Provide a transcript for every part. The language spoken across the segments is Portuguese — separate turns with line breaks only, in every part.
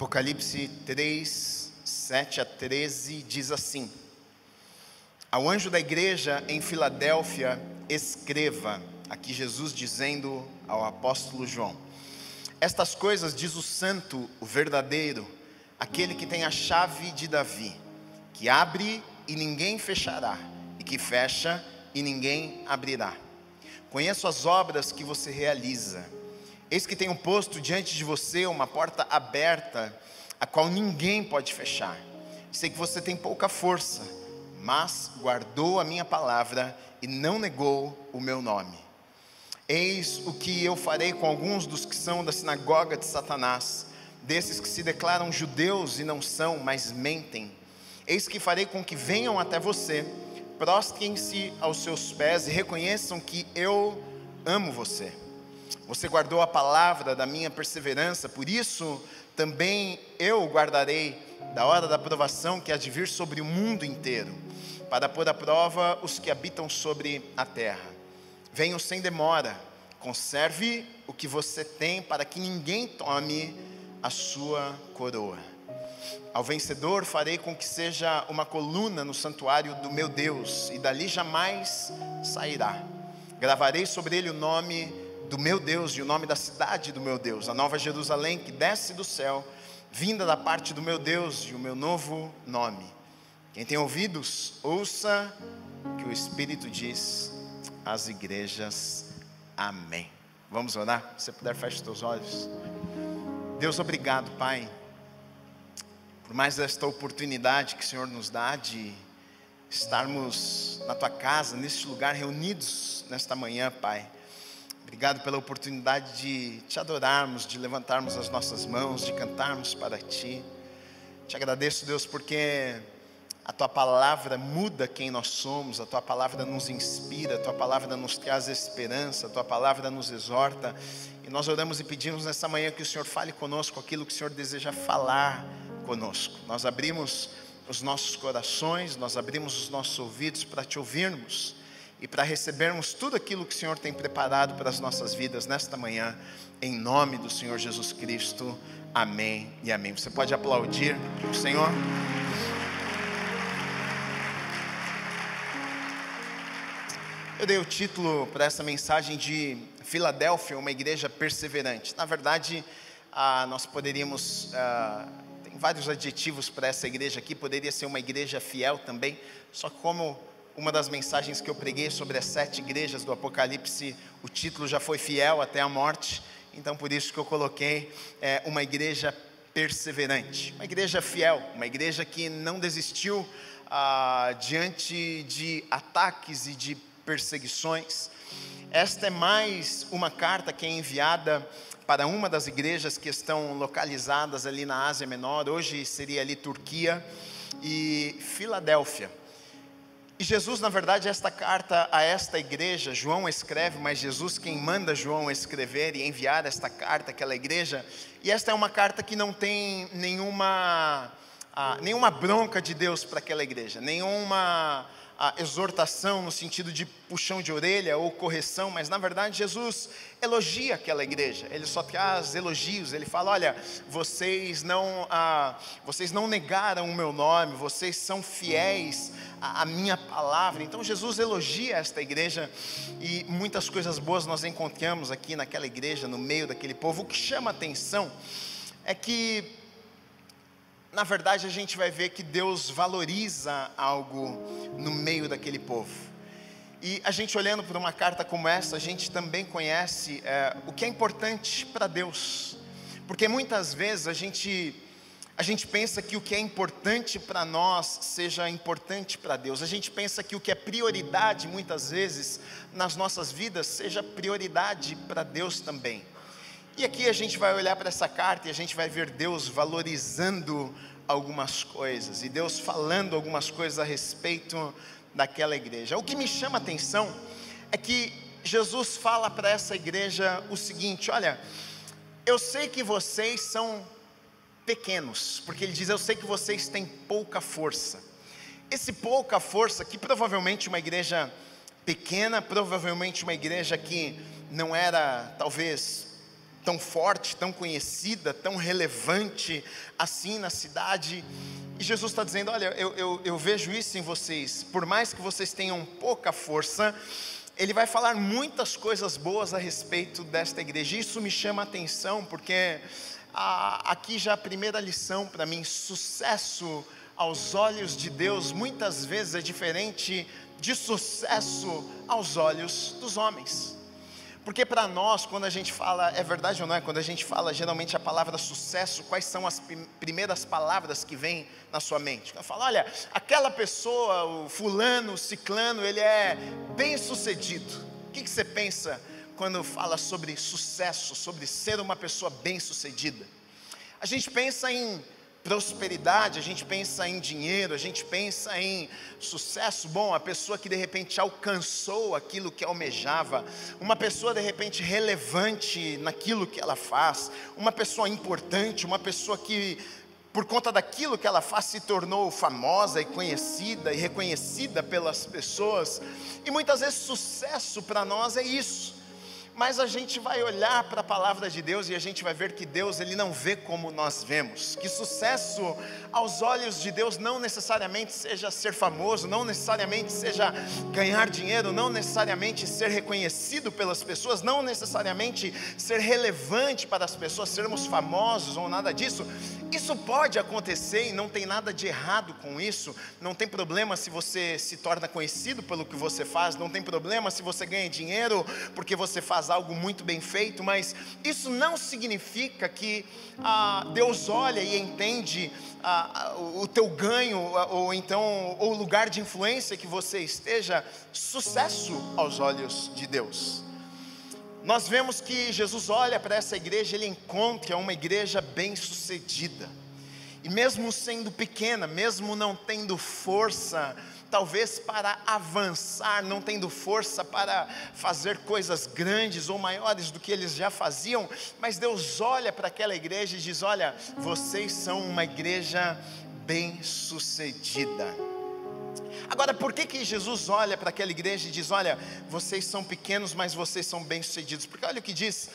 Apocalipse 3, 7 a 13 diz assim: Ao anjo da igreja em Filadélfia escreva, aqui Jesus dizendo ao apóstolo João: Estas coisas diz o santo, o verdadeiro, aquele que tem a chave de Davi, que abre e ninguém fechará, e que fecha e ninguém abrirá. Conheço as obras que você realiza. Eis que tenho posto diante de você uma porta aberta, a qual ninguém pode fechar. Sei que você tem pouca força, mas guardou a minha palavra e não negou o meu nome. Eis o que eu farei com alguns dos que são da sinagoga de Satanás, desses que se declaram judeus e não são, mas mentem. Eis que farei com que venham até você, prostrem-se aos seus pés e reconheçam que eu amo você. Você guardou a palavra da minha perseverança, por isso também eu o guardarei da hora da provação que há de vir sobre o mundo inteiro, para pôr à prova os que habitam sobre a terra. Venham sem demora, conserve o que você tem, para que ninguém tome a sua coroa. Ao vencedor farei com que seja uma coluna no santuário do meu Deus, e dali jamais sairá. Gravarei sobre ele o nome do meu Deus e o nome da cidade do meu Deus, a nova Jerusalém que desce do céu, vinda da parte do meu Deus, e o meu novo nome. Quem tem ouvidos, ouça o que o Espírito diz às igrejas. Amém. Vamos orar? Se você puder, feche os teus olhos. Deus, obrigado, Pai, por mais esta oportunidade que o Senhor nos dá de estarmos na Tua casa, neste lugar, reunidos nesta manhã, Pai. Obrigado pela oportunidade de Te adorarmos, de levantarmos as nossas mãos, de cantarmos para Ti. Te agradeço, Deus, porque a Tua palavra muda quem nós somos, a Tua palavra nos inspira, a Tua palavra nos traz esperança, a Tua palavra nos exorta. E nós oramos e pedimos nessa manhã que o Senhor fale conosco aquilo que o Senhor deseja falar conosco. Nós abrimos os nossos corações, nós abrimos os nossos ouvidos para Te ouvirmos e para recebermos tudo aquilo que o Senhor tem preparado para as nossas vidas nesta manhã, em nome do Senhor Jesus Cristo. Amém e amém. Você pode aplaudir o Senhor? Eu dei o título para essa mensagem de Filadélfia, uma igreja perseverante. Na verdade, nós poderíamos, tem vários adjetivos para essa igreja aqui, poderia ser uma igreja fiel também, só que como uma das mensagens que eu preguei sobre as 7 igrejas do Apocalipse, o título já foi fiel até a morte, então por isso que eu coloquei uma igreja perseverante, uma igreja fiel, uma igreja que não desistiu diante de ataques e de perseguições. Esta é mais uma carta que é enviada para uma das igrejas que estão localizadas ali na Ásia Menor, hoje seria ali Turquia e Filadélfia. E Jesus, na verdade, esta carta a esta igreja, João escreve, mas Jesus quem manda João escrever e enviar esta carta àquela igreja. E esta é uma carta que não tem nenhuma bronca de Deus para aquela igreja, nenhuma exortação no sentido de puxão de orelha ou correção, mas na verdade Jesus elogia aquela igreja, ele só traz elogios, ele fala: olha, vocês não negaram o meu nome, vocês são fiéis à minha palavra. Então Jesus elogia esta igreja e muitas coisas boas nós encontramos aqui naquela igreja, no meio daquele povo. O que chama atenção é que, na verdade, a gente vai ver que Deus valoriza algo no meio daquele povo. E a gente olhando para uma carta como essa, a gente também conhece o que é importante para Deus. Porque muitas vezes a gente pensa que o que é importante para nós seja importante para Deus. A gente pensa que o que é prioridade muitas vezes nas nossas vidas seja prioridade para Deus também. E aqui a gente vai olhar para essa carta e a gente vai ver Deus valorizando algumas coisas, e Deus falando algumas coisas a respeito daquela igreja. O que me chama a atenção é que Jesus fala para essa igreja o seguinte: olha, eu sei que vocês são pequenos, porque ele diz: eu sei que vocês têm pouca força. Esse pouca força, que provavelmente uma igreja pequena, provavelmente uma igreja que não era talvez tão forte, tão conhecida, tão relevante assim na cidade. E Jesus está dizendo: olha, eu vejo isso em vocês, por mais que vocês tenham pouca força, Ele vai falar muitas coisas boas a respeito desta igreja. Isso me chama a atenção, porque aqui já a primeira lição para mim: sucesso aos olhos de Deus muitas vezes é diferente de sucesso aos olhos dos homens. Porque para nós, quando a gente fala, é verdade ou não é? Quando a gente fala geralmente a palavra sucesso, quais são as primeiras palavras que vêm na sua mente? Eu falo: olha, aquela pessoa, o fulano, o ciclano, ele é bem sucedido. O que você pensa quando fala sobre sucesso, sobre ser uma pessoa bem sucedida? A gente pensa em prosperidade, a gente pensa em dinheiro, a gente pensa em sucesso. Bom, a pessoa que de repente alcançou aquilo que almejava, uma pessoa de repente relevante naquilo que ela faz, uma pessoa importante, uma pessoa que por conta daquilo que ela faz se tornou famosa e conhecida e reconhecida pelas pessoas. E muitas vezes sucesso para nós é isso. Mas a gente vai olhar para a palavra de Deus e a gente vai ver que Deus, Ele não vê como nós vemos. Que sucesso aos olhos de Deus não necessariamente seja ser famoso, não necessariamente seja ganhar dinheiro, não necessariamente ser reconhecido pelas pessoas, não necessariamente ser relevante para as pessoas, sermos famosos ou nada disso. Isso pode acontecer e não tem nada de errado com isso. Não tem problema se você se torna conhecido pelo que você faz, não tem problema se você ganha dinheiro porque você faz algo muito bem feito, mas isso não significa que Deus olha e entende o teu ganho, ou então o lugar de influência que você esteja, sucesso aos olhos de Deus. Nós vemos que Jesus olha para essa igreja, Ele encontra uma igreja bem sucedida, e mesmo sendo pequena, mesmo não tendo força talvez para avançar, não tendo força para fazer coisas grandes ou maiores do que eles já faziam, mas Deus olha para aquela igreja e diz: olha, vocês são uma igreja bem sucedida. Agora, por que Jesus olha para aquela igreja e diz: olha, vocês são pequenos, mas vocês são bem sucedidos? Porque olha o que diz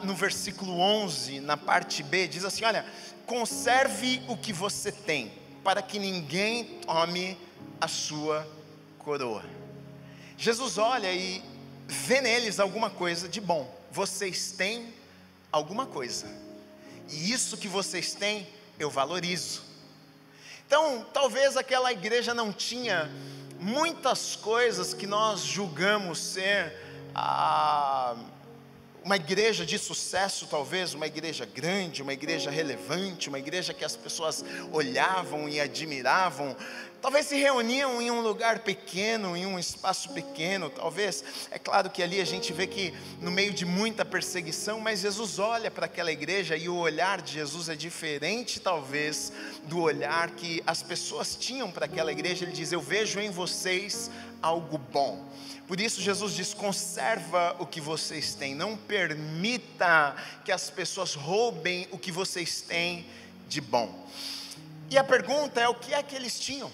no versículo 11, na parte B, diz assim: olha, conserve o que você tem, para que ninguém tome a sua coroa. Jesus olha e vê neles alguma coisa de bom. Vocês têm alguma coisa, e isso que vocês têm eu valorizo. Então, talvez aquela igreja não tinha muitas coisas que nós julgamos ser uma igreja de sucesso, talvez uma igreja grande, uma igreja relevante, uma igreja que as pessoas olhavam e admiravam. Talvez se reuniam em um lugar pequeno, em um espaço pequeno, talvez. É claro que ali a gente vê que no meio de muita perseguição, mas Jesus olha para aquela igreja e o olhar de Jesus é diferente talvez do olhar que as pessoas tinham para aquela igreja. Ele diz: eu vejo em vocês algo bom. Por isso Jesus diz: conserva o que vocês têm, não permita que as pessoas roubem o que vocês têm de bom. E a pergunta é: o que é que eles tinham?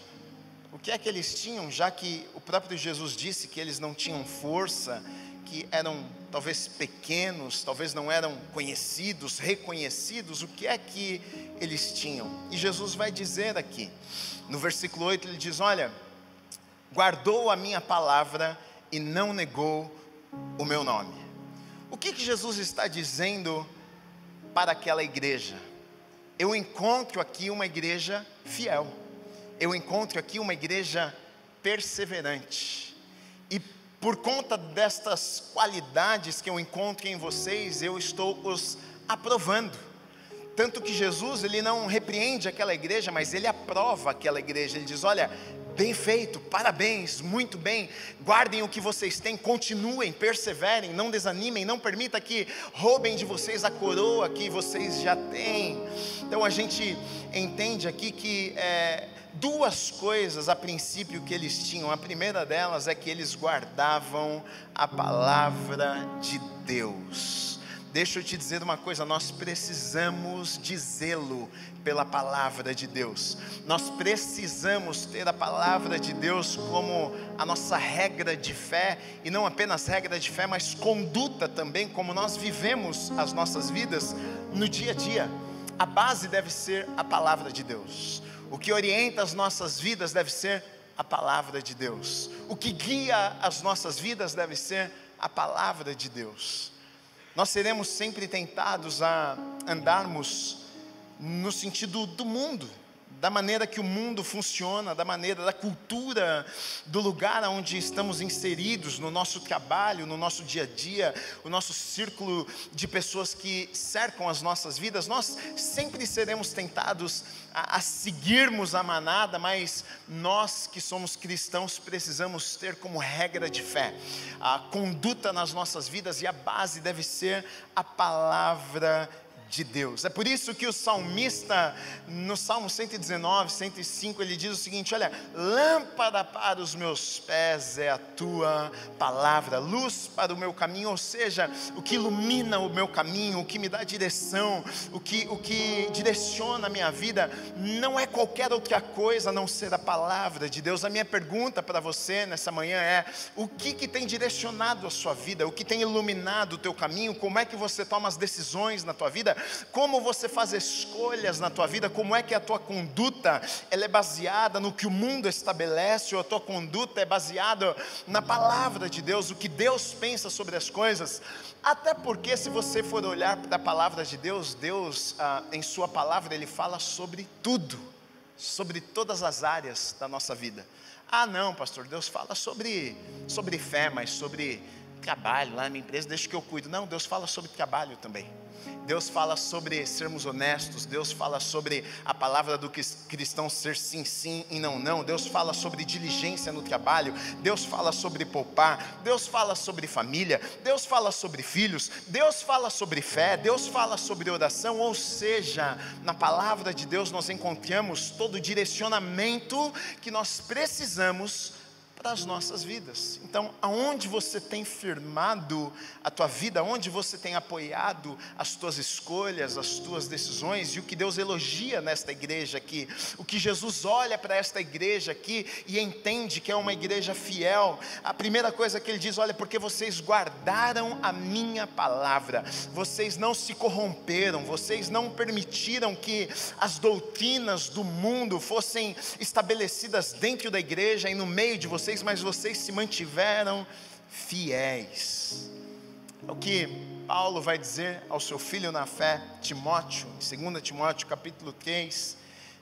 O que é que eles tinham, já que o próprio Jesus disse que eles não tinham força, que eram talvez pequenos, talvez não eram conhecidos, reconhecidos? O que é que eles tinham? E Jesus vai dizer aqui, no versículo 8, ele diz: olha, guardou a minha palavra e não negou o meu nome. O que Jesus está dizendo para aquela igreja? Eu encontro aqui uma igreja fiel, eu encontro aqui uma igreja perseverante, e por conta destas qualidades que eu encontro em vocês, eu estou os aprovando. Tanto que Jesus, Ele não repreende aquela igreja, mas Ele aprova aquela igreja. Ele diz: olha, bem feito, parabéns, muito bem, guardem o que vocês têm, continuem, perseverem, não desanimem, não permita que roubem de vocês a coroa que vocês já têm. Então a gente entende aqui que duas coisas a princípio que eles tinham. A primeira delas é que eles guardavam a palavra de Deus. Deixa eu te dizer uma coisa, nós precisamos de zelo pela palavra de Deus. Nós precisamos ter a palavra de Deus como a nossa regra de fé, e não apenas regra de fé, mas conduta também, como nós vivemos as nossas vidas no dia a dia. A base deve ser a palavra de Deus. O que orienta as nossas vidas deve ser a palavra de Deus. O que guia as nossas vidas deve ser a palavra de Deus. Nós seremos sempre tentados a andarmos no sentido do mundo, da maneira que o mundo funciona, da maneira, da cultura, do lugar onde estamos inseridos, no nosso trabalho, no nosso dia a dia, o nosso círculo de pessoas que cercam as nossas vidas. Nós sempre seremos tentados a seguirmos a manada, mas nós que somos cristãos precisamos ter como regra de fé a conduta nas nossas vidas, e a base deve ser a palavra de Deus. É por isso que o salmista, no Salmo 119, 105, ele diz o seguinte: olha, lâmpada para os meus pés é a tua palavra, luz para o meu caminho. Ou seja, o que ilumina o meu caminho, o que me dá direção, o que direciona a minha vida, não é qualquer outra coisa a não ser a palavra de Deus. A minha pergunta para você nessa manhã é: o que tem direcionado a sua vida? O que tem iluminado o teu caminho? Como é que você toma as decisões na tua vida? Como você faz escolhas na tua vida? Como é que a tua conduta ela é baseada no que o mundo estabelece, ou a tua conduta é baseada na palavra de Deus, o que Deus pensa sobre as coisas? Até porque, se você for olhar para a palavra de Deus, Deus em sua palavra ele fala sobre tudo, sobre todas as áreas da nossa vida. Ah não, pastor, Deus fala sobre fé, mas sobre trabalho, lá na minha empresa deixa que eu cuido. Não, Deus fala sobre trabalho também. Deus fala sobre sermos honestos. Deus fala sobre a palavra do cristão ser sim, sim e não, não. Deus fala sobre diligência no trabalho. Deus fala sobre poupar. Deus fala sobre família. Deus fala sobre filhos. Deus fala sobre fé. Deus fala sobre oração. Ou seja, na palavra de Deus nós encontramos todo o direcionamento que nós precisamos para as nossas vidas. Então, aonde você tem firmado a tua vida, aonde você tem apoiado as tuas escolhas, as tuas decisões, e o que Deus elogia nesta igreja aqui, o que Jesus olha para esta igreja aqui e entende que é uma igreja fiel, a primeira coisa que ele diz: olha, porque vocês guardaram a minha palavra, vocês não se corromperam, vocês não permitiram que as doutrinas do mundo fossem estabelecidas dentro da igreja e no meio de vocês, mas vocês se mantiveram fiéis. É o que Paulo vai dizer ao seu filho na fé, Timóteo, em 2 Timóteo capítulo 3,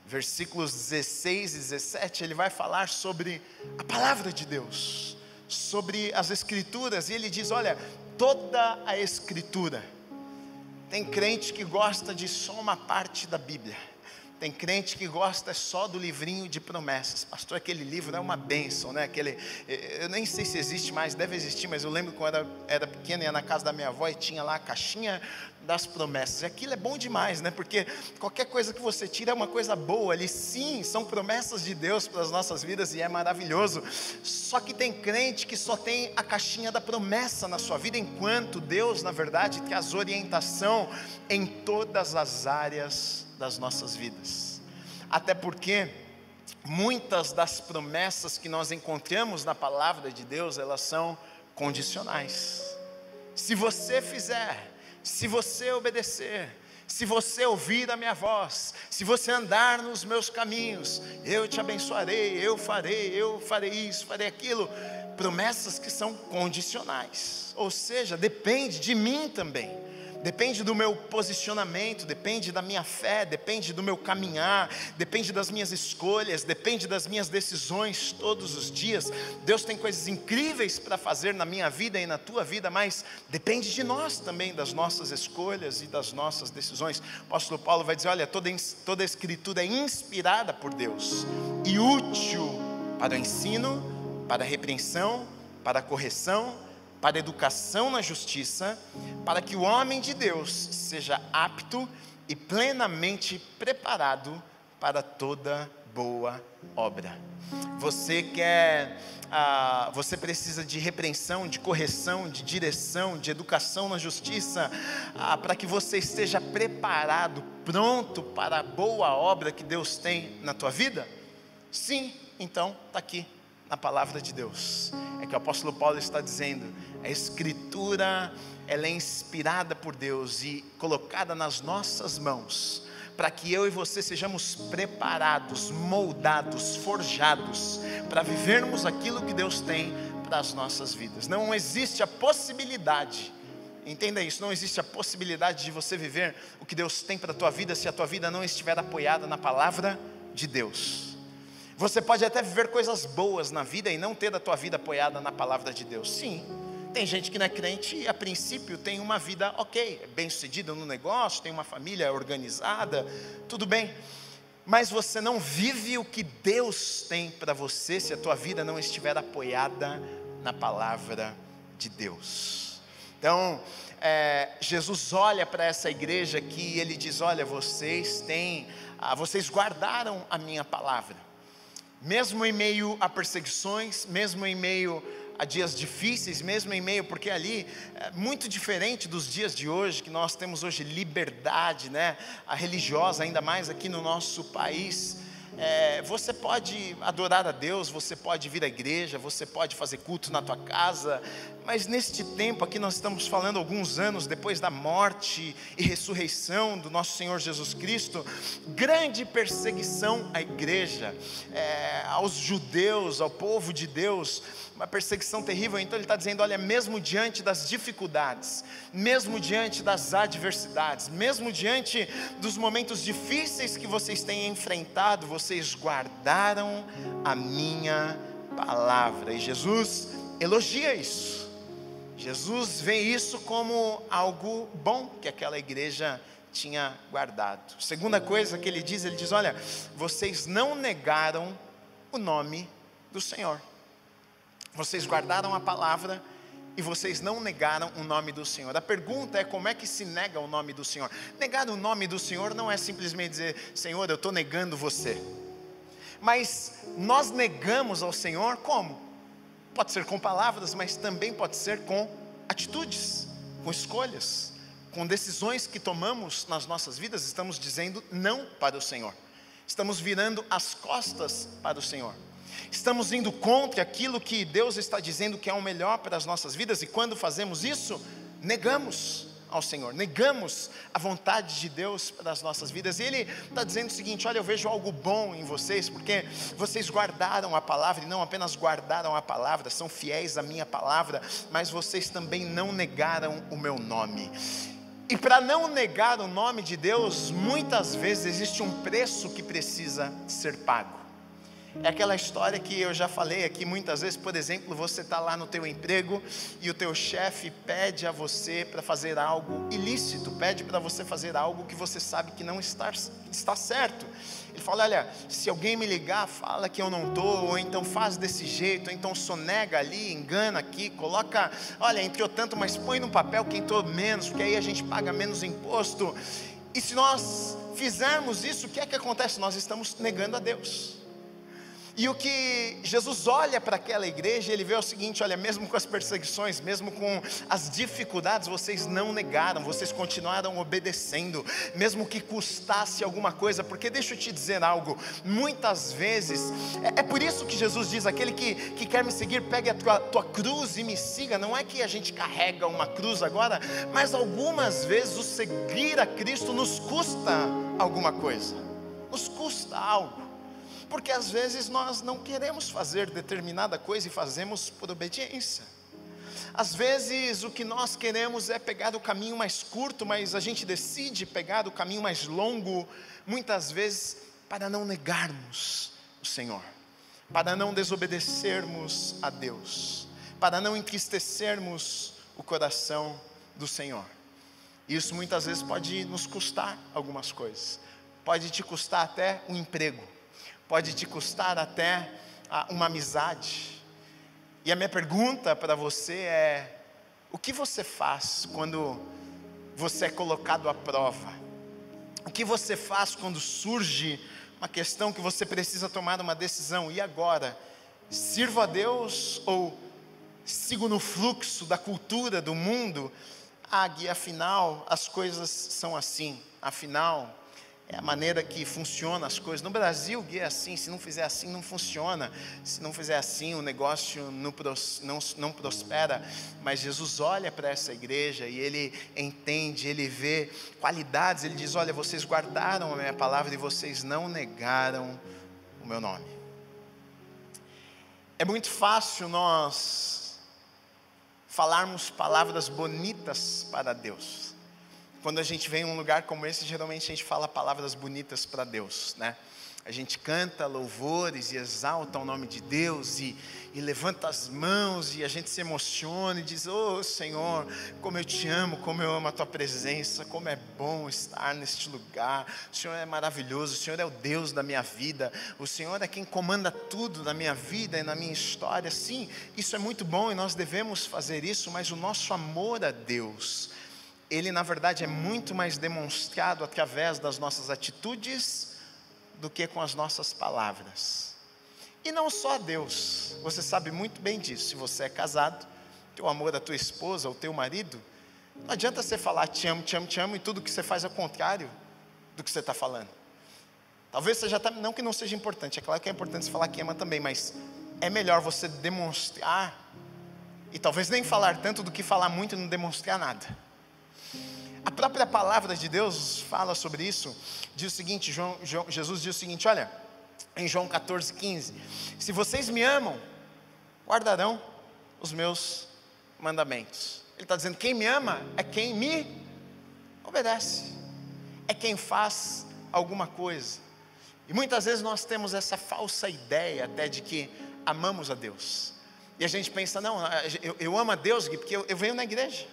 versículos 16 e 17, ele vai falar sobre a palavra de Deus, sobre as escrituras, e ele diz: olha, toda a escritura. Tem crente que gosta de só uma parte da Bíblia. Tem crente que gosta só do livrinho de promessas. Pastor, aquele livro é uma bênção, né? Eu nem sei se existe mais, deve existir, mas eu lembro quando era pequeno, ia na casa da minha avó e tinha lá a caixinha das promessas. E aquilo é bom demais, né? Porque qualquer coisa que você tira é uma coisa boa ali. Sim, são promessas de Deus para as nossas vidas e é maravilhoso. Só que tem crente que só tem a caixinha da promessa na sua vida, enquanto Deus, na verdade, traz orientação em todas as áreas das nossas vidas. Até porque muitas das promessas que nós encontramos na palavra de Deus, elas são condicionais. Se você fizer, se você obedecer, se você ouvir a minha voz, se você andar nos meus caminhos, eu te abençoarei, eu farei isso, farei aquilo. Promessas que são condicionais, ou seja, depende de mim também. Depende do meu posicionamento, depende da minha fé, depende do meu caminhar, depende das minhas escolhas, depende das minhas decisões todos os dias. Deus tem coisas incríveis para fazer na minha vida e na tua vida, mas depende de nós também, das nossas escolhas e das nossas decisões. O apóstolo Paulo vai dizer: olha, toda a escritura é inspirada por Deus e útil para o ensino, para a repreensão, para a correção, para a educação na justiça, para que o homem de Deus seja apto e plenamente preparado para toda boa obra. Você você precisa de repreensão, de correção, de direção, de educação na justiça, para que você esteja preparado, pronto para a boa obra que Deus tem na tua vida? Sim, então está aqui na palavra de Deus. É que o apóstolo Paulo está dizendo, a Escritura, ela é inspirada por Deus e colocada nas nossas mãos, para que eu e você sejamos preparados, moldados, forjados, para vivermos aquilo que Deus tem para as nossas vidas. Não existe a possibilidade, entenda isso, não existe a possibilidade de você viver o que Deus tem para a tua vida, se a tua vida não estiver apoiada na palavra de Deus. Você pode até viver coisas boas na vida e não ter a tua vida apoiada na palavra de Deus. Sim, tem gente que não é crente e a princípio tem uma vida ok, bem sucedida no negócio, tem uma família organizada, tudo bem. Mas você não vive o que Deus tem para você se a tua vida não estiver apoiada na palavra de Deus. Então, Jesus olha para essa igreja aqui e Ele diz, olha, vocês guardaram a minha palavra. Mesmo em meio a perseguições, mesmo em meio a dias difíceis, mesmo em meio, porque ali é muito diferente dos dias de hoje, que nós temos hoje liberdade, né, a religiosa, ainda mais aqui no nosso país. Você pode adorar a Deus, você pode vir à igreja, você pode fazer culto na tua casa, mas neste tempo aqui nós estamos falando alguns anos depois da morte e ressurreição do nosso Senhor Jesus Cristo, grande perseguição à igreja, aos judeus, ao povo de Deus, uma perseguição terrível. Então ele está dizendo, olha, mesmo diante das dificuldades, mesmo diante das adversidades, mesmo diante dos momentos difíceis que vocês têm enfrentado, vocês guardaram a minha palavra. E Jesus elogia isso. Jesus vê isso como algo bom que aquela igreja tinha guardado. Segunda coisa que ele diz, olha, vocês não negaram o nome do Senhor. Vocês guardaram a palavra e vocês não negaram o nome do Senhor. A pergunta é, como é que se nega o nome do Senhor? Negar o nome do Senhor não é simplesmente dizer, Senhor, eu estou negando você. Mas nós negamos ao Senhor como? Pode ser com palavras, mas também pode ser com atitudes, com escolhas, com decisões que tomamos nas nossas vidas. Estamos dizendo não para o Senhor, estamos virando as costas para o Senhor, estamos indo contra aquilo que Deus está dizendo que é o melhor para as nossas vidas. E quando fazemos isso, negamos ao Senhor, negamos a vontade de Deus para as nossas vidas. E Ele está dizendo o seguinte, olha, eu vejo algo bom em vocês, porque vocês guardaram a palavra, e não apenas guardaram a palavra, são fiéis à minha palavra, mas vocês também não negaram o meu nome. E para não negar o nome de Deus, muitas vezes existe um preço que precisa ser pago. É aquela história que eu já falei aqui muitas vezes. Por exemplo, você está lá no teu emprego e o teu chefe pede a você para fazer algo ilícito, pede para você fazer algo que você sabe que não está certo. Ele fala, olha, se alguém me ligar, fala que eu não estou, ou então faz desse jeito, ou então sonega ali, engana aqui, coloca, olha, entrou tanto, mas põe no papel que entrou menos, porque aí a gente paga menos imposto. E se nós fizermos isso, o que é que acontece? Nós estamos negando a Deus. E o que Jesus olha para aquela igreja, Ele vê o seguinte, olha, mesmo com as perseguições, mesmo com as dificuldades, vocês não negaram, vocês continuaram obedecendo, mesmo que custasse alguma coisa. Porque deixa eu te dizer algo, muitas vezes, é por isso que Jesus diz, aquele que quer me seguir, pegue a tua cruz e me siga. Não é que a gente carrega uma cruz agora, mas algumas vezes o seguir a Cristo nos custa alguma coisa, nos custa algo. Porque às vezes nós não queremos fazer determinada coisa e fazemos por obediência. Às vezes o que nós queremos é pegar o caminho mais curto, mas a gente decide pegar o caminho mais longo, muitas vezes para não negarmos o Senhor, para não desobedecermos a Deus, para não entristecermos o coração do Senhor. Isso muitas vezes pode nos custar algumas coisas. Pode te custar até um emprego, pode te custar até uma amizade. E a minha pergunta para você é, o que você faz quando você é colocado à prova? O que você faz quando surge uma questão que você precisa tomar uma decisão? E agora? Sirvo a Deus ou sigo no fluxo da cultura, do mundo? Gui, afinal, as coisas são assim. Afinal, é a maneira que funciona as coisas. No Brasil, Gui, é assim. Se não fizer assim, não funciona. Se não fizer assim, o negócio não prospera. Mas Jesus olha para essa igreja e Ele entende, Ele vê qualidades. Ele diz, olha, vocês guardaram a minha palavra e vocês não negaram o meu nome. É muito fácil nós falarmos palavras bonitas para Deus. Quando a gente vem em um lugar como esse, geralmente a gente fala palavras bonitas para Deus, né? A gente canta louvores e exalta o nome de Deus e levanta as mãos e a gente se emociona e diz, oh Senhor, como eu te amo, como eu amo a tua presença, como é bom estar neste lugar, o Senhor é maravilhoso, o Senhor é o Deus da minha vida, o Senhor é quem comanda tudo na minha vida e na minha história. Sim, isso é muito bom e nós devemos fazer isso, mas o nosso amor a Deus, ele na verdade é muito mais demonstrado através das nossas atitudes do que com as nossas palavras. E não só a Deus, você sabe muito bem disso. Se você é casado, teu amor à tua esposa, ao teu marido, não adianta você falar te amo, te amo, te amo, e tudo que você faz é o contrário do que você está falando. Talvez você já está, não que não seja importante, é claro que é importante você falar que ama também, mas é melhor você demonstrar, e talvez nem falar tanto do que falar muito e não demonstrar nada. A própria palavra de Deus fala sobre isso, diz o seguinte, Jesus diz o seguinte, olha, em João 14,15, se vocês me amam, guardarão os meus mandamentos. Ele está dizendo, quem me ama é quem me obedece, é quem faz alguma coisa. E muitas vezes nós temos essa falsa ideia até de que amamos a Deus, e a gente pensa, não, eu amo a Deus porque eu venho na igreja.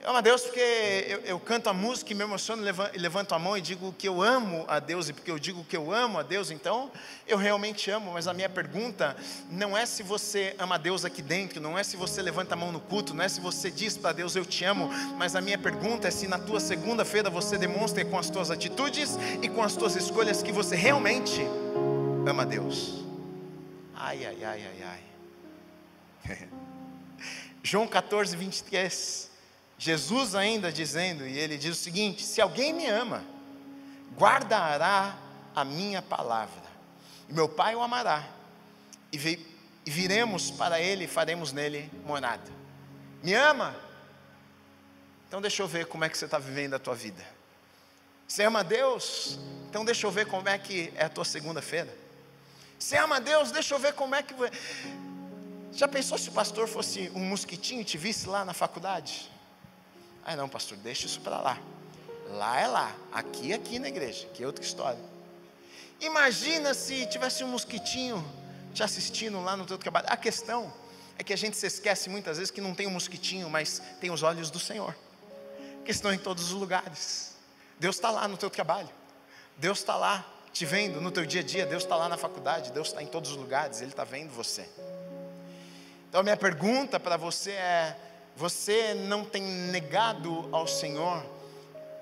Eu amo a Deus porque eu canto a música e me emociono e levanto a mão e digo que eu amo a Deus, e porque eu digo que eu amo a Deus, então eu realmente amo. Mas a minha pergunta não é se você ama a Deus aqui dentro, não é se você levanta a mão no culto, não é se você diz para Deus eu te amo, mas a minha pergunta é se na tua segunda-feira você demonstra com as tuas atitudes e com as tuas escolhas que você realmente ama a Deus. Ai, ai, ai, ai, ai. João 14:23. Jesus ainda dizendo, e ele diz o seguinte, se alguém me ama, guardará a minha palavra, e meu Pai o amará, e viremos para ele e faremos nele morada. Me ama? Então deixa eu ver como é que você está vivendo a tua vida. Você ama a Deus? Então deixa eu ver como é que é a tua segunda-feira. Você ama a Deus? Deixa eu ver como é que... Já pensou se o pastor fosse um mosquitinho e te visse lá na faculdade? Ah não, pastor, deixa isso para lá. Lá é lá, aqui é aqui na igreja, que é outra história. Imagina se tivesse um mosquitinho te assistindo lá no teu trabalho. A questão é que a gente se esquece muitas vezes que não tem um mosquitinho, mas tem os olhos do Senhor, que estão em todos os lugares. Deus está lá no teu trabalho, Deus está lá te vendo no teu dia a dia, Deus está lá na faculdade, Deus está em todos os lugares, Ele está vendo você. Então a minha pergunta para você é, você não tem negado ao Senhor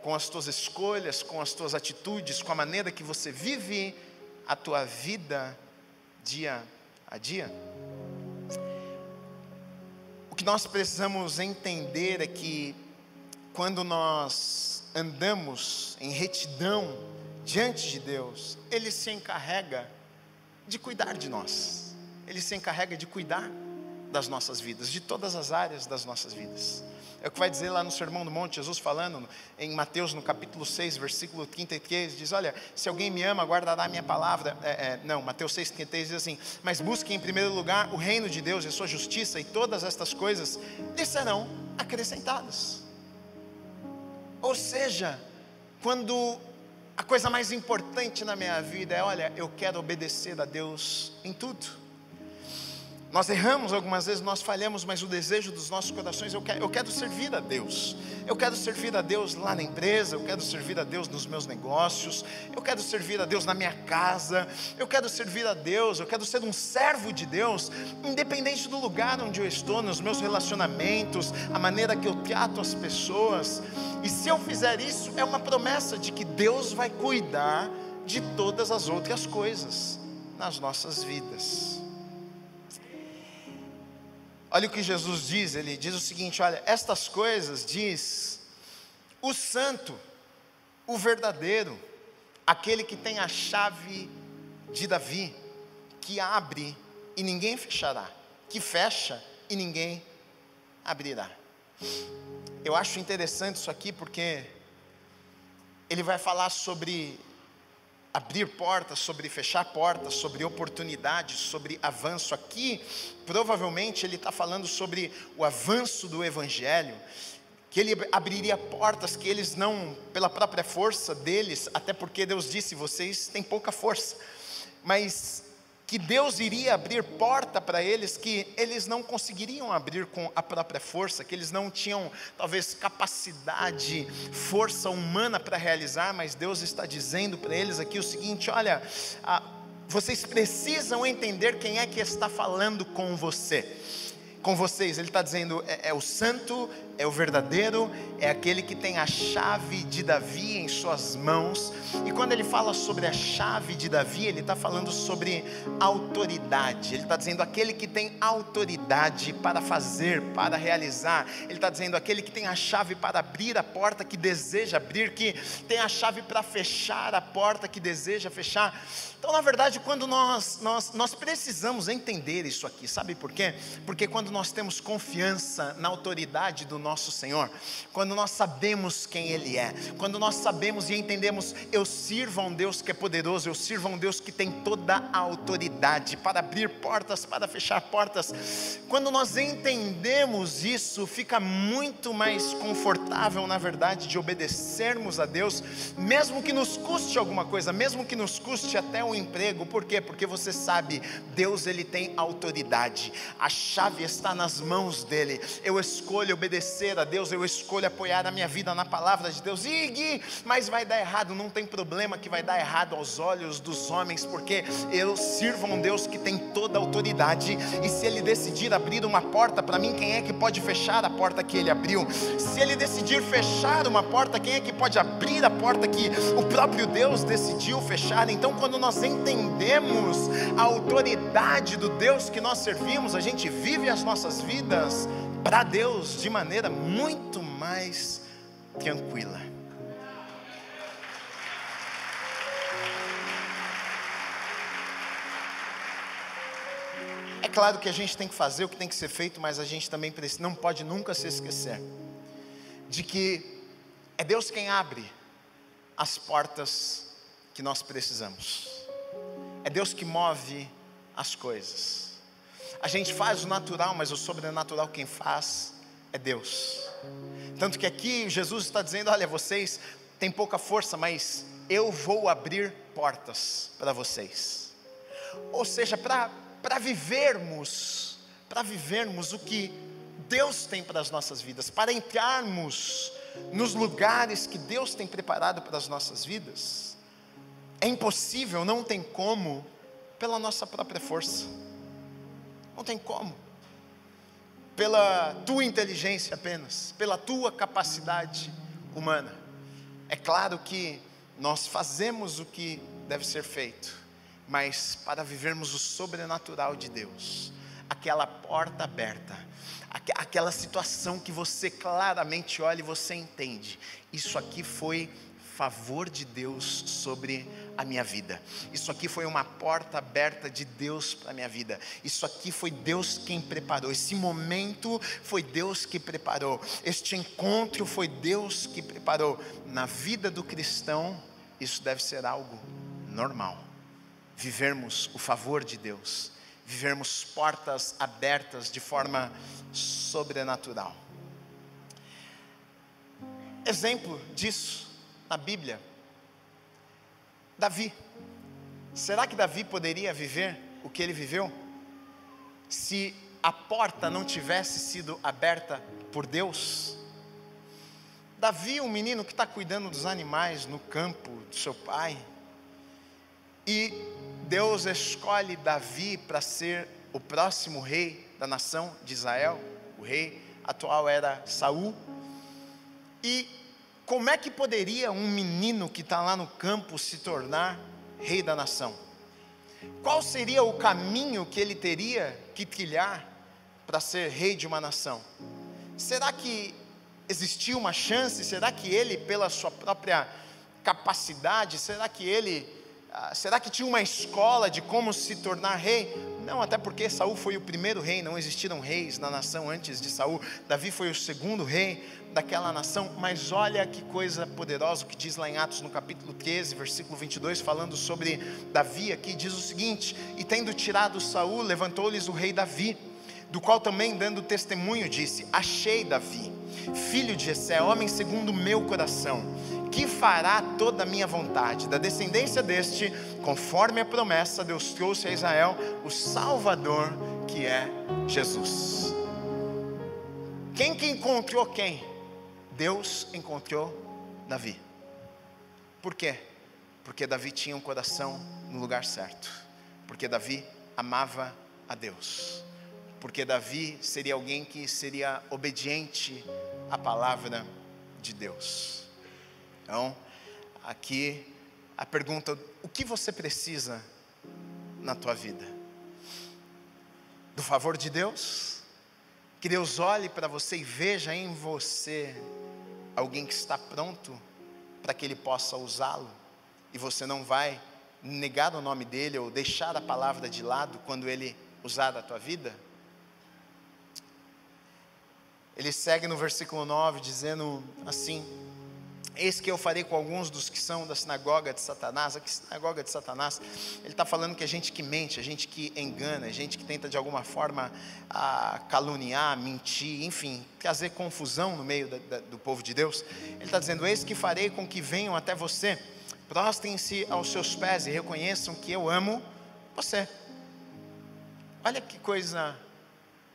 com as tuas escolhas, com as tuas atitudes, com a maneira que você vive a tua vida dia a dia? O que nós precisamos entender é que quando nós andamos em retidão diante de Deus, Ele se encarrega de cuidar de nós, Ele se encarrega de cuidar das nossas vidas, de todas as áreas das nossas vidas. É o que vai dizer lá no Sermão do Monte, Jesus falando em Mateus no capítulo 6, versículo 33, diz, olha, se alguém me ama, guardará a minha palavra. Mateus 6, 33 diz assim, mas busquem em primeiro lugar o reino de Deus e a sua justiça, e todas estas coisas lhe serão acrescentadas. Ou seja, quando a coisa mais importante na minha vida é, olha, eu quero obedecer a Deus em tudo. Nós erramos algumas vezes, nós falhamos, mas o desejo dos nossos corações, eu quero servir a Deus. Eu quero servir a Deus lá na empresa, eu quero servir a Deus nos meus negócios, eu quero servir a Deus na minha casa, eu quero servir a Deus, eu quero ser um servo de Deus, independente do lugar onde eu estou, nos meus relacionamentos, a maneira que eu trato as pessoas. E se eu fizer isso, é uma promessa de que Deus vai cuidar de todas as outras coisas nas nossas vidas. Olha o que Jesus diz, ele diz o seguinte: olha, estas coisas diz o santo, o verdadeiro, aquele que tem a chave de Davi, que abre e ninguém fechará, que fecha e ninguém abrirá. Eu acho interessante isso aqui, porque ele vai falar sobre abrir portas, sobre fechar portas, sobre oportunidades, sobre avanço. Aqui, provavelmente ele está falando sobre o avanço do Evangelho, que ele abriria portas que eles não, pela própria força deles, até porque Deus disse, vocês têm pouca força, mas que Deus iria abrir porta para eles, que eles não conseguiriam abrir com a própria força, que eles não tinham talvez capacidade, força humana para realizar, mas Deus está dizendo para eles aqui o seguinte: olha, vocês precisam entender quem é que está falando com vocês. Ele está dizendo, é o santo, é o verdadeiro, é aquele que tem a chave de Davi em suas mãos. E quando ele fala sobre a chave de Davi, ele está falando sobre autoridade. Ele está dizendo aquele que tem autoridade para fazer, para realizar. Ele está dizendo aquele que tem a chave para abrir a porta que deseja abrir, que tem a chave para fechar a porta que deseja fechar. Então, na verdade, quando nós precisamos entender isso aqui, sabe por quê? Porque quando nós temos confiança na autoridade do nosso Senhor, quando nós sabemos quem Ele é, quando nós sabemos e entendemos, eu sirvo a um Deus que é poderoso, eu sirvo a um Deus que tem toda a autoridade para abrir portas, para fechar portas. Quando nós entendemos isso, fica muito mais confortável, na verdade, de obedecermos a Deus, mesmo que nos custe alguma coisa, mesmo que nos custe até um emprego. Por quê? Porque você sabe, Deus, Ele tem autoridade, a chave está nas mãos dEle. Eu escolho obedecer a Deus, eu escolho apoiar a minha vida na palavra de Deus. Mas vai dar errado, não tem problema que vai dar errado aos olhos dos homens, porque eu sirvo a um Deus que tem toda a autoridade, e se Ele decidir abrir uma porta para mim, quem é que pode fechar a porta que Ele abriu? Se Ele decidir fechar uma porta, quem é que pode abrir a porta que o próprio Deus decidiu fechar? Então, quando nós entendemos a autoridade do Deus que nós servimos, a gente vive as nossas vidas para Deus de maneira muito mais tranquila. É claro que a gente tem que fazer o que tem que ser feito, mas a gente também não pode nunca se esquecer de que é Deus quem abre as portas que nós precisamos. É Deus que move as coisas. A gente faz o natural, mas o sobrenatural quem faz é Deus. Tanto que aqui Jesus está dizendo, olha, vocês têm pouca força, mas eu vou abrir portas para vocês. Ou seja, para vivermos o que Deus tem para as nossas vidas, para entrarmos nos lugares que Deus tem preparado para as nossas vidas, é impossível, não tem como, pela nossa própria força. Não tem como. Pela tua inteligência apenas, pela tua capacidade humana. É claro que nós fazemos o que deve ser feito, mas para vivermos o sobrenatural de Deus, aquela porta aberta, aquela situação que você claramente olha e você entende, isso aqui foi favor de Deus sobre a minha vida, isso aqui foi uma porta aberta de Deus para a minha vida, isso aqui foi Deus quem preparou, esse momento foi Deus que preparou, este encontro foi Deus que preparou. Na vida do cristão, isso deve ser algo normal, vivermos o favor de Deus, vivermos portas abertas de forma sobrenatural. Exemplo disso na Bíblia, Davi. Será que Davi poderia viver o que ele viveu? se a porta não tivesse sido aberta por Deus? Davi, um menino que está cuidando dos animais no campo do seu pai, e Deus escolhe Davi para ser o próximo rei da nação de Israel. O rei atual era Saul. E como é que poderia um menino que está lá no campo se tornar rei da nação? Qual seria o caminho que ele teria que trilhar para ser rei de uma nação? Será que existia uma chance? Será que ele, pela sua própria capacidade, será que tinha uma escola de como se tornar rei? Não, até porque Saul foi o primeiro rei, não existiram reis na nação antes de Saul. Davi foi o segundo rei daquela nação. Mas olha que coisa poderosa, o que diz lá em Atos no capítulo 13, versículo 22, falando sobre Davi aqui, diz o seguinte: e tendo tirado Saul, levantou-lhes o rei Davi, do qual também dando testemunho disse: achei Davi, filho de Jessé, homem segundo o meu coração, que fará toda a minha vontade. Da descendência deste, conforme a promessa, Deus trouxe a Israel o Salvador, que é Jesus. Quem que encontrou quem? Deus encontrou Davi. Por quê? Porque Davi tinha um coração no lugar certo. Porque Davi amava a Deus. Porque Davi seria alguém que seria obediente à palavra de Deus. Então, aqui a pergunta: o que você precisa na tua vida? Do favor de Deus? Que Deus olhe para você e veja em você alguém que está pronto para que Ele possa usá-lo, e você não vai negar o nome dEle ou deixar a palavra de lado quando Ele usar a tua vida? Ele segue no versículo 9 dizendo assim: eis que eu farei com alguns dos que são da sinagoga de Satanás. Aqui, sinagoga de Satanás, ele está falando que a gente que mente, a gente que engana, a gente que tenta de alguma forma caluniar, mentir, enfim, trazer confusão no meio do povo de Deus. Ele está dizendo: eis que farei com que venham até você, prostrem-se aos seus pés e reconheçam que eu amo você. Olha que coisa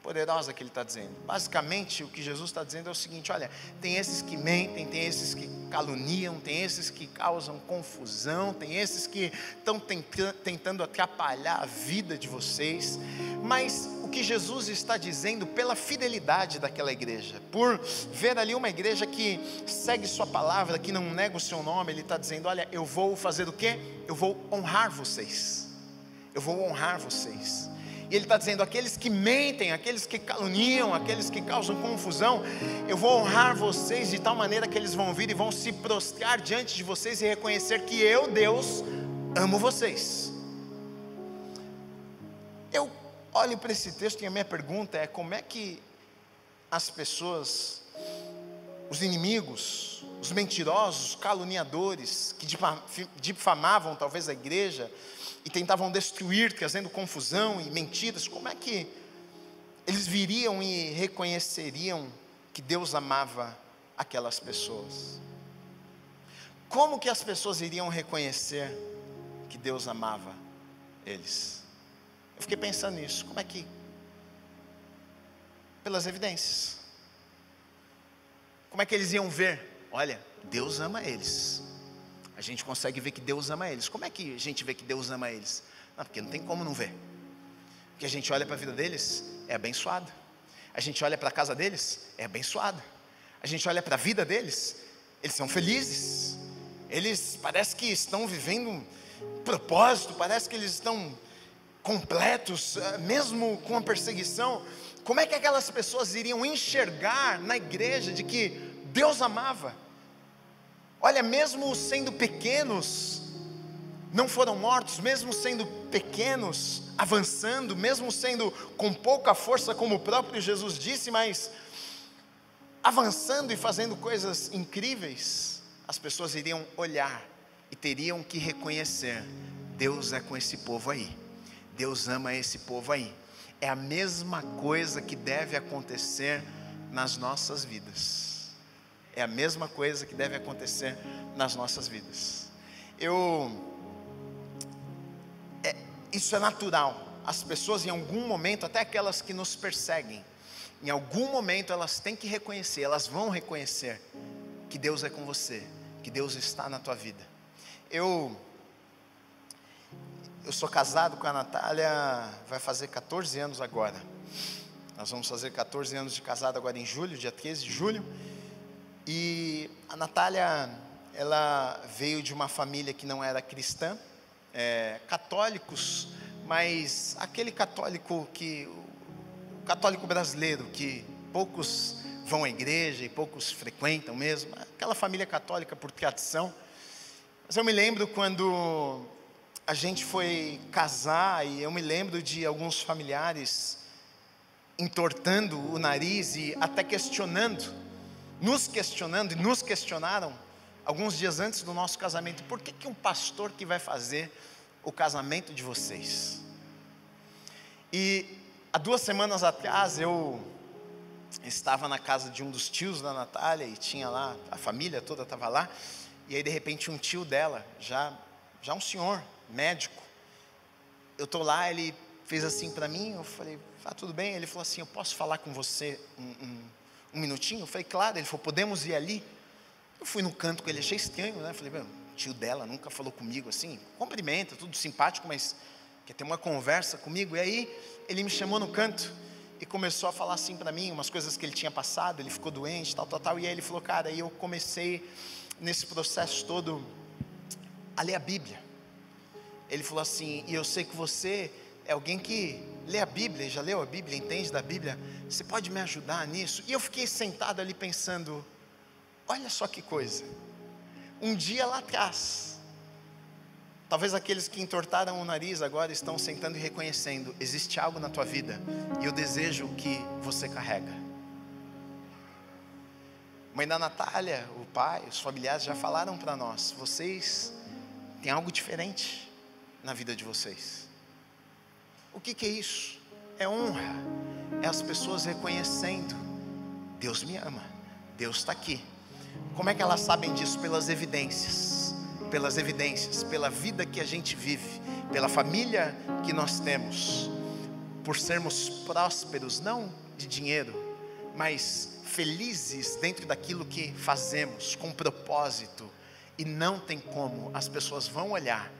poderosa que ele está dizendo. Basicamente o que Jesus está dizendo é o seguinte: olha, tem esses que mentem, tem esses que caluniam, tem esses que causam confusão, tem esses que estão tentando atrapalhar a vida de vocês, mas o que Jesus está dizendo, pela fidelidade daquela igreja, por ver ali uma igreja que segue sua palavra, que não nega o seu nome, ele está dizendo: olha, eu vou fazer o quê? Eu vou honrar vocês, eu vou honrar vocês. E ele está dizendo: aqueles que mentem, aqueles que caluniam, aqueles que causam confusão, eu vou honrar vocês de tal maneira que eles vão vir e vão se prostrar diante de vocês e reconhecer que eu, Deus, amo vocês. Eu olho para esse texto e a minha pergunta é: como é que as pessoas, os inimigos, os mentirosos, os caluniadores, que difamavam talvez a igreja e tentavam destruir, trazendo confusão e mentiras, como é que eles viriam e reconheceriam que Deus amava aquelas pessoas? Como que as pessoas iriam reconhecer que Deus amava eles? Eu fiquei pensando nisso. Como é que? Pelas evidências. Como é que eles iam ver? Olha, Deus ama eles. A gente consegue ver que Deus ama eles. Como é que a gente vê que Deus ama eles? Não, porque não tem como não ver. Porque a gente olha para a vida deles, é abençoada. A gente olha para a casa deles, é abençoada. A gente olha para a vida deles, eles são felizes. Eles parece que estão vivendo um propósito, parece que eles estão completos, mesmo com a perseguição. Como é que aquelas pessoas iriam enxergar na igreja de que Deus amava? Olha, mesmo sendo pequenos, não foram mortos, mesmo sendo pequenos, avançando, mesmo sendo com pouca força, como o próprio Jesus disse, mas avançando e fazendo coisas incríveis, as pessoas iriam olhar e teriam que reconhecer: Deus é com esse povo aí, Deus ama esse povo aí. É a mesma coisa que deve acontecer nas nossas vidas. É a mesma coisa que deve acontecer nas nossas vidas. Isso é natural. as pessoas em algum momento, até aquelas que nos perseguem, em algum momento elas têm que reconhecer, elas vão reconhecer que Deus é com você, que Deus está na tua vida. Eu sou casado com a Natália, vai fazer 14 anos agora. Nós vamos fazer 14 anos de casado agora em julho, dia 13 de julho. E a Natália, ela veio de uma família que não era cristã, católicos, mas aquele católico o católico brasileiro, que poucos vão à igreja e poucos frequentam mesmo, aquela família católica por tradição. Mas eu me lembro quando a gente foi casar, e eu me lembro de alguns familiares entortando o nariz e até nos questionaram alguns dias antes do nosso casamento: por que um pastor que vai fazer o casamento de vocês? E há 2 semanas atrás eu estava na casa de um dos tios da Natália, e tinha lá, a família toda estava lá, e aí de repente um tio dela, já um senhor, médico, eu estou lá, ele fez assim para mim, eu falei: tudo bem? Ele falou assim: eu posso falar com você um minutinho? Eu falei: claro. Ele falou: podemos ir ali? Eu fui no canto com ele, achei estranho, né? Falei: meu, tio dela nunca falou comigo assim, cumprimenta, tudo simpático, mas quer ter uma conversa comigo? E aí ele me chamou no canto e começou a falar assim para mim, umas coisas que ele tinha passado, ele ficou doente, tal, e aí ele falou: cara, aí eu comecei nesse processo todo a ler a Bíblia. Ele falou assim: e eu sei que você é alguém que lê a Bíblia, já leu a Bíblia, entende da Bíblia, você pode me ajudar nisso? E eu fiquei sentado ali pensando: olha só que coisa, um dia lá atrás, talvez aqueles que entortaram o nariz agora estão sentando e reconhecendo: existe algo na tua vida, e eu desejo que você carrega. Mãe da Natália, o pai, os familiares já falaram para nós: vocês têm algo diferente na vida de vocês. O que é isso? É honra, é as pessoas reconhecendo: Deus me ama, Deus está aqui. Como é que elas sabem disso? Pelas evidências, pela vida que a gente vive, pela família que nós temos, por sermos prósperos, não de dinheiro, mas felizes dentro daquilo que fazemos, com propósito, e não tem como, as pessoas vão olhar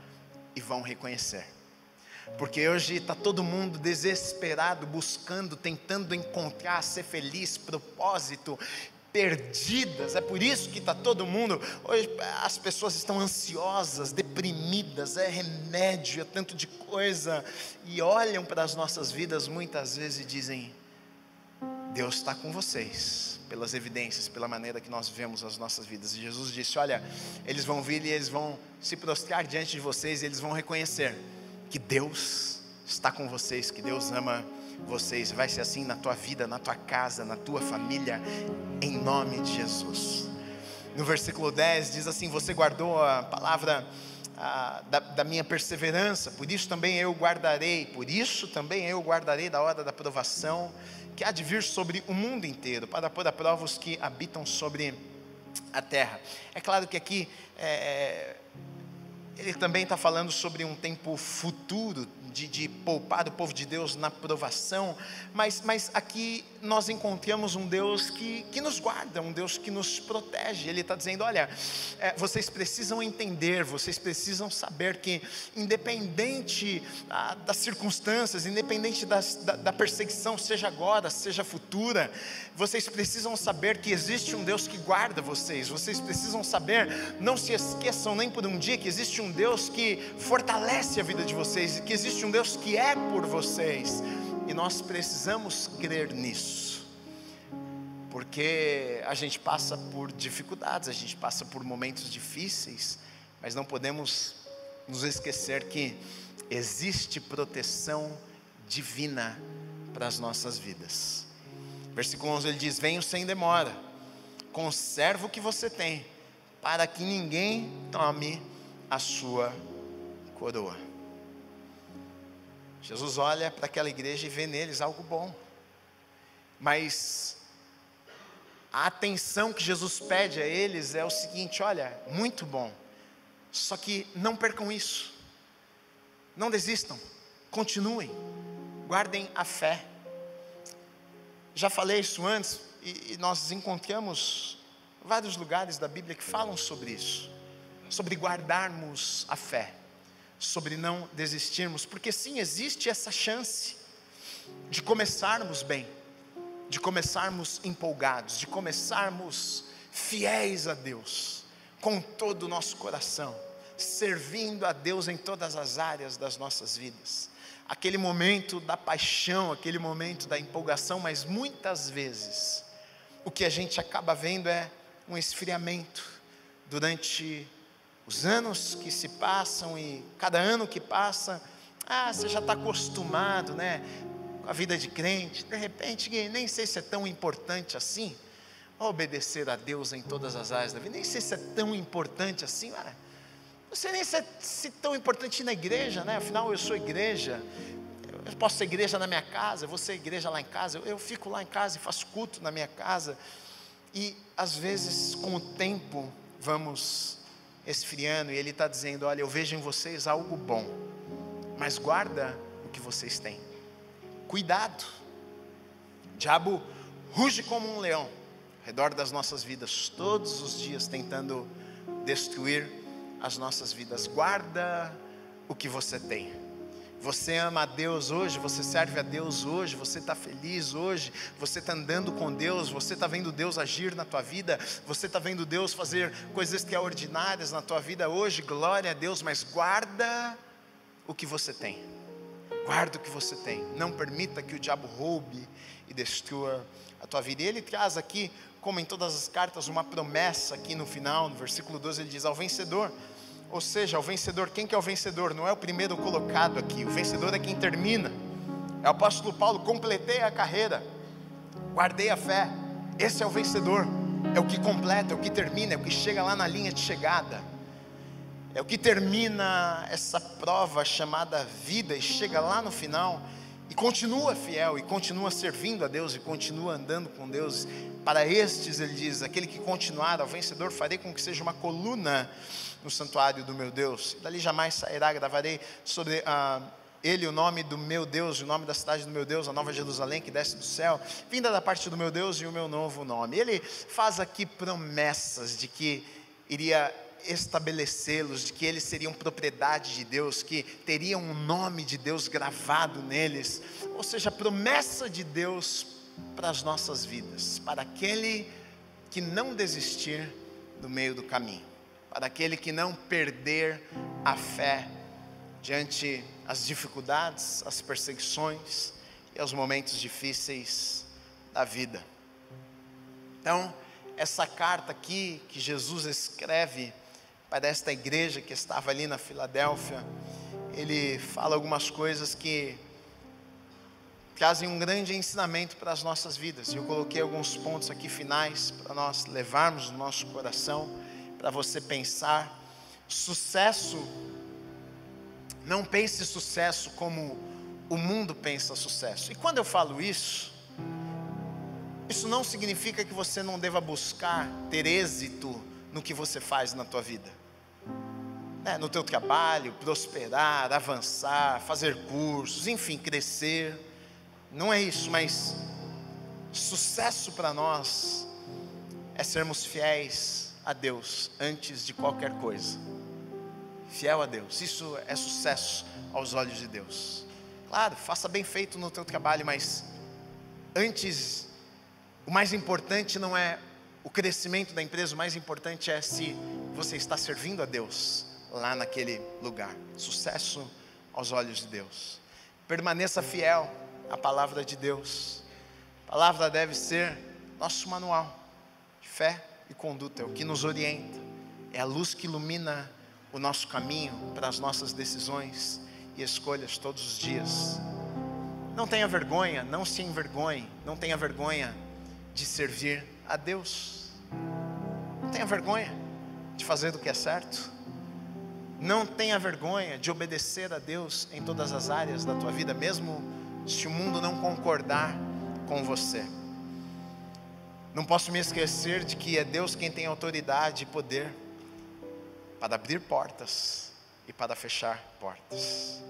e vão reconhecer. Porque hoje está todo mundo desesperado, buscando, tentando encontrar, ser feliz, propósito, perdidas. É por isso que está todo mundo, hoje as pessoas estão ansiosas, deprimidas, é remédio, é tanto de coisa, e olham para as nossas vidas muitas vezes e dizem: Deus está com vocês, pelas evidências, pela maneira que nós vivemos as nossas vidas. E Jesus disse: olha, eles vão vir e eles vão se prostrar diante de vocês, e eles vão reconhecer que Deus está com vocês, que Deus ama vocês. Vai ser assim na tua vida, na tua casa, na tua família, em nome de Jesus. No versículo 10 diz assim: você guardou a palavra da minha perseverança, por isso também eu guardarei da hora da provação que há de vir sobre o mundo inteiro, para pôr à prova os que habitam sobre a terra. É claro que aqui ele também está falando sobre um tempo futuro, de poupar o povo de Deus na provação, mas aqui nós encontramos um Deus que nos guarda, um Deus que nos protege. Ele está dizendo: olha, vocês precisam entender, vocês precisam saber que independente das circunstâncias, independente da perseguição, seja agora, seja futura, vocês precisam saber que existe um Deus que guarda vocês. Vocês precisam saber, não se esqueçam nem por um dia, que existe um Deus que fortalece a vida de vocês, e que existe um Deus que é por vocês. E nós precisamos crer nisso, porque a gente passa por dificuldades, a gente passa por momentos difíceis, mas não podemos nos esquecer que existe proteção divina para as nossas vidas. Versículo 11 ele diz: venho sem demora, conserva o que você tem, para que ninguém tome a sua coroa. Jesus olha para aquela igreja e vê neles algo bom, mas a atenção que Jesus pede a eles é o seguinte: olha, muito bom, só que não percam isso, não desistam, continuem, guardem a fé. Já falei isso antes, e nós encontramos vários lugares da Bíblia que falam sobre isso, sobre guardarmos a fé, sobre não desistirmos, porque sim, existe essa chance de começarmos bem, de começarmos empolgados, de começarmos fiéis a Deus, com todo o nosso coração, servindo a Deus em todas as áreas das nossas vidas. Aquele momento da paixão, aquele momento da empolgação, mas muitas vezes o que a gente acaba vendo é um esfriamento durante os anos que se passam, e cada ano que passa, você já está acostumado, né, com a vida de crente, de repente nem sei se é tão importante assim, obedecer a Deus em todas as áreas da vida, nem sei se é tão importante assim, não sei nem se é tão importante ir na igreja, né, afinal eu sou igreja, eu posso ser igreja na minha casa, eu vou ser igreja lá em casa, eu fico lá em casa e faço culto na minha casa, e às vezes com o tempo vamos esfriando, e Ele está dizendo: olha, eu vejo em vocês algo bom, mas guarda o que vocês têm, cuidado, o diabo ruge como um leão, ao redor das nossas vidas, todos os dias tentando destruir as nossas vidas. Guarda o que você tem. Você ama a Deus hoje, você serve a Deus hoje, você está feliz hoje, você está andando com Deus, você está vendo Deus agir na tua vida, você está vendo Deus fazer coisas extraordinárias na tua vida hoje, glória a Deus, mas guarda o que você tem, guarda o que você tem, não permita que o diabo roube e destrua a tua vida. E ele traz aqui, como em todas as cartas, uma promessa aqui no final, no versículo 12, ele diz: ao vencedor. Ou seja, o vencedor, quem que é o vencedor? Não é o primeiro colocado aqui, o vencedor é quem termina. É o apóstolo Paulo: completei a carreira, guardei a fé. Esse é o vencedor, é o que completa, é o que termina, é o que chega lá na linha de chegada, é o que termina essa prova chamada vida e chega lá no final e continua fiel, e continua servindo a Deus, e continua andando com Deus. Para estes ele diz: aquele que continuar, ao vencedor farei com que seja uma coluna no santuário do meu Deus, dali jamais sairá. Gravarei sobre ele o nome do meu Deus, o nome da cidade do meu Deus, a nova Jerusalém que desce do céu, vinda da parte do meu Deus, e o meu novo nome. Ele faz aqui promessas de que iria estabelecê-los, de que eles seriam propriedade de Deus, que teriam o nome de Deus gravado neles, ou seja, a promessa de Deus para as nossas vidas, para aquele que não desistir no meio do caminho, para aquele que não perder a fé diante as dificuldades, as perseguições e os momentos difíceis da vida. Então, essa carta aqui que Jesus escreve para esta igreja que estava ali na Filadélfia, ele fala algumas coisas que trazem um grande ensinamento para as nossas vidas. Eu coloquei alguns pontos aqui finais para nós levarmos no nosso coração, para você pensar. Sucesso, não pense sucesso como o mundo pensa sucesso. E quando eu falo isso, isso não significa que você não deva buscar ter êxito no que você faz na tua vida, no teu trabalho, prosperar, avançar, fazer cursos, enfim, crescer. Não é isso, mas sucesso para nós é sermos fiéis a Deus antes de qualquer coisa. Fiel a Deus, isso é sucesso aos olhos de Deus. Claro, faça bem feito no teu trabalho, mas antes, o mais importante não é o crescimento da empresa, o mais importante é se você está servindo a Deus lá naquele lugar. Sucesso aos olhos de Deus. Permaneça fiel à palavra de Deus. A palavra deve ser nosso manual de fé e conduta, é o que nos orienta, é a luz que ilumina o nosso caminho para as nossas decisões e escolhas todos os dias. Não tenha vergonha, não se envergonhe, não tenha vergonha de servir a Deus, não tenha vergonha de fazer do que é certo, não tenha vergonha de obedecer a Deus em todas as áreas da tua vida, mesmo se o mundo não concordar com você. Não posso me esquecer de que é Deus quem tem autoridade e poder para abrir portas e para fechar portas.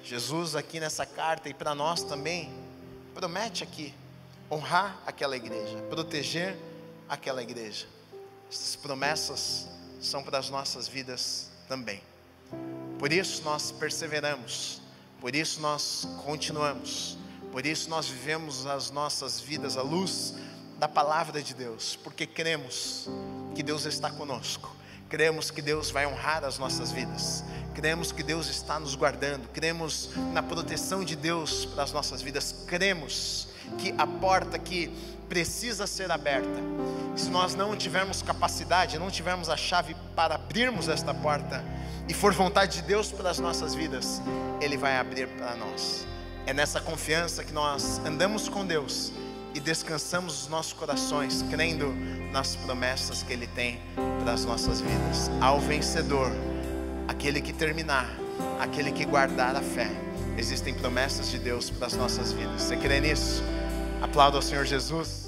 Jesus aqui nessa carta e para nós também, promete aqui honrar aquela igreja, proteger aquela igreja. Essas promessas são para as nossas vidas também. Por isso nós perseveramos, por isso nós continuamos, por isso nós vivemos as nossas vidas à luz da palavra de Deus, porque cremos que Deus está conosco, cremos que Deus vai honrar as nossas vidas, cremos que Deus está nos guardando, cremos na proteção de Deus para as nossas vidas, cremos que a porta que precisa ser aberta, se nós não tivermos capacidade, não tivermos a chave para abrirmos esta porta, e for vontade de Deus para as nossas vidas, Ele vai abrir para nós. É nessa confiança que nós andamos com Deus e descansamos os nossos corações, crendo nas promessas que Ele tem para as nossas vidas. Ao vencedor, aquele que terminar, aquele que guardar a fé, existem promessas de Deus para as nossas vidas. Você crê nisso? Aplauda ao Senhor Jesus.